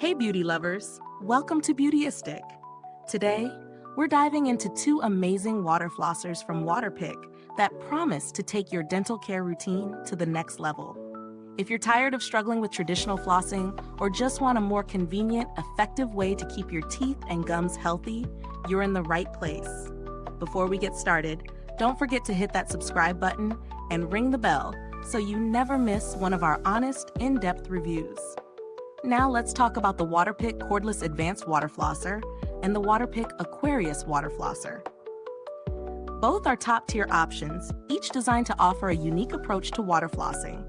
Hey beauty lovers, welcome to Beautyistic. Today, we're diving into two amazing water flossers from Waterpik that promise to take your dental care routine to the next level. If you're tired of struggling with traditional flossing or just want a more convenient, effective way to keep your teeth and gums healthy, you're in the right place. Before we get started, don't forget to hit that subscribe button and ring the bell so you never miss one of our honest, in-depth reviews. Now let's talk about the Waterpik Cordless Advanced Water Flosser and the Waterpik Aquarius Water Flosser. Both are top-tier options, each designed to offer a unique approach to water flossing.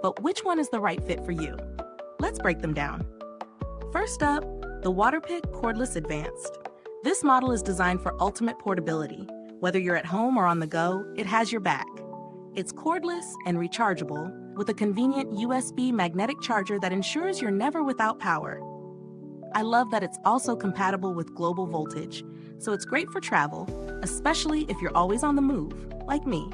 But which one is the right fit for you? Let's break them down. First up, the Waterpik Cordless Advanced. This model is designed for ultimate portability. Whether you're at home or on the go, it has your back. It's cordless and rechargeable, with a convenient USB magnetic charger that ensures you're never without power. I love that it's also compatible with global voltage, so it's great for travel, especially if you're always on the move, like me.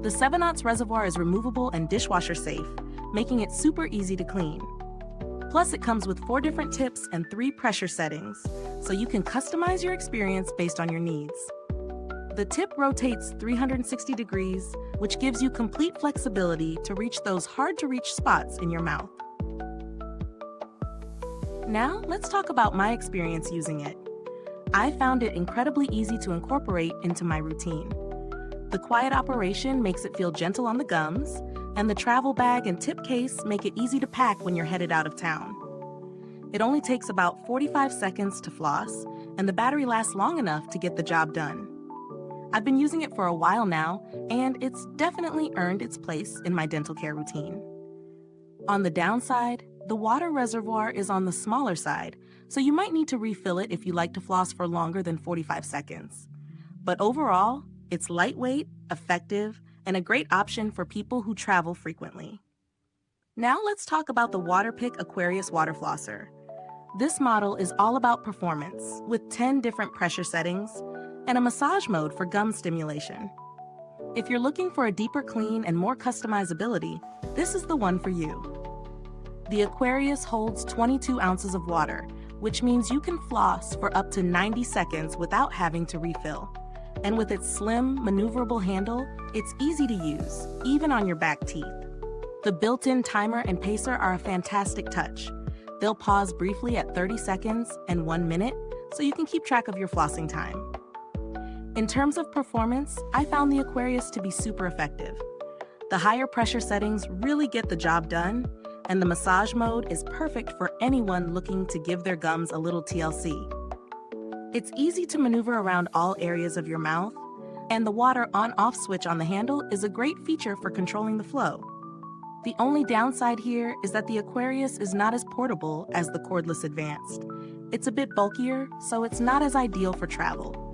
The 7/0 reservoir is removable and dishwasher safe, making it super easy to clean. Plus, it comes with 4 different tips and 3 pressure settings, so you can customize your experience based on your needs. The tip rotates 360 degrees, which gives you complete flexibility to reach those hard-to-reach spots in your mouth. Now, let's talk about my experience using it. I found it incredibly easy to incorporate into my routine. The quiet operation makes it feel gentle on the gums, and the travel bag and tip case make it easy to pack when you're headed out of town. It only takes about 45 seconds to floss, and the battery lasts long enough to get the job done. I've been using it for a while now, and it's definitely earned its place in my dental care routine. On the downside, the water reservoir is on the smaller side, so you might need to refill it if you like to floss for longer than 45 seconds. But overall, it's lightweight, effective, and a great option for people who travel frequently. Now let's talk about the Waterpik Aquarius Water Flosser. This model is all about performance, with 10 different pressure settings, and a massage mode for gum stimulation. If you're looking for a deeper clean and more customizability, this is the one for you. The Aquarius holds 22 ounces of water, which means you can floss for up to 90 seconds without having to refill. And with its slim, maneuverable handle, it's easy to use, even on your back teeth. The built-in timer and pacer are a fantastic touch. They'll pause briefly at 30 seconds and 1 minute, so you can keep track of your flossing time. In terms of performance, I found the Aquarius to be super effective. The higher pressure settings really get the job done, and the massage mode is perfect for anyone looking to give their gums a little TLC. It's easy to maneuver around all areas of your mouth, and the water on-off switch on the handle is a great feature for controlling the flow. The only downside here is that the Aquarius is not as portable as the Cordless Advanced. It's a bit bulkier, so it's not as ideal for travel.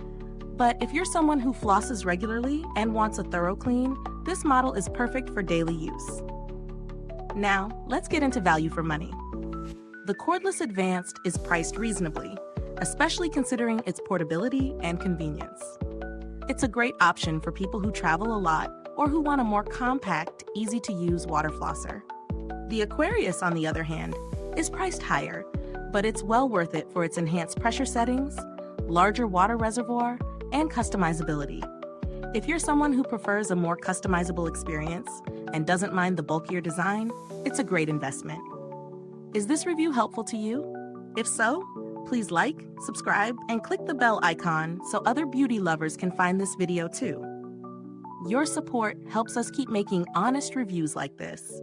But if you're someone who flosses regularly and wants a thorough clean, this model is perfect for daily use. Now, let's get into value for money. The Cordless Advanced is priced reasonably, especially considering its portability and convenience. It's a great option for people who travel a lot or who want a more compact, easy-to-use water flosser. The Aquarius, on the other hand, is priced higher, but it's well worth it for its enhanced pressure settings, larger water reservoir, and customizability. If you're someone who prefers a more customizable experience and doesn't mind the bulkier design, it's a great investment. Is this review helpful to you? If so, please like, subscribe, and click the bell icon so other beauty lovers can find this video too. Your support helps us keep making honest reviews like this.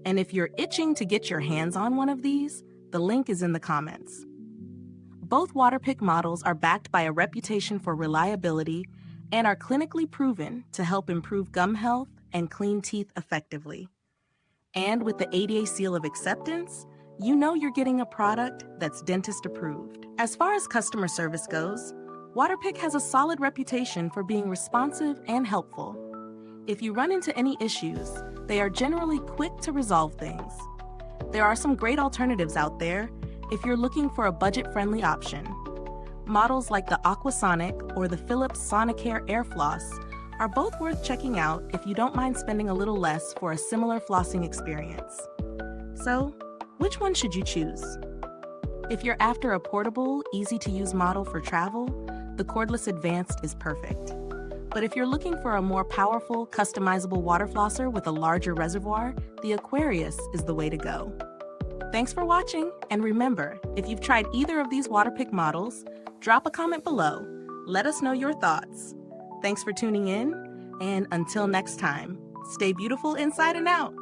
And if you're itching to get your hands on one of these, the link is in the comments. Both Waterpik models are backed by a reputation for reliability and are clinically proven to help improve gum health and clean teeth effectively. And with the ADA seal of acceptance, you know you're getting a product that's dentist approved. As far as customer service goes, Waterpik has a solid reputation for being responsive and helpful. If you run into any issues, they are generally quick to resolve things. There are some great alternatives out there if you're looking for a budget-friendly option. Models like the Aquasonic or the Philips Sonicare Air Floss are both worth checking out if you don't mind spending a little less for a similar flossing experience. So, Which one should you choose? If you're after a portable, easy-to-use model for travel, the Cordless Advanced is perfect. But if you're looking for a more powerful, customizable water flosser with a larger reservoir, the Aquarius is the way to go. Thanks for watching, and remember, if you've tried either of these Waterpik models, drop a comment below. Let us know your thoughts. Thanks for tuning in, and until next time, stay beautiful inside and out.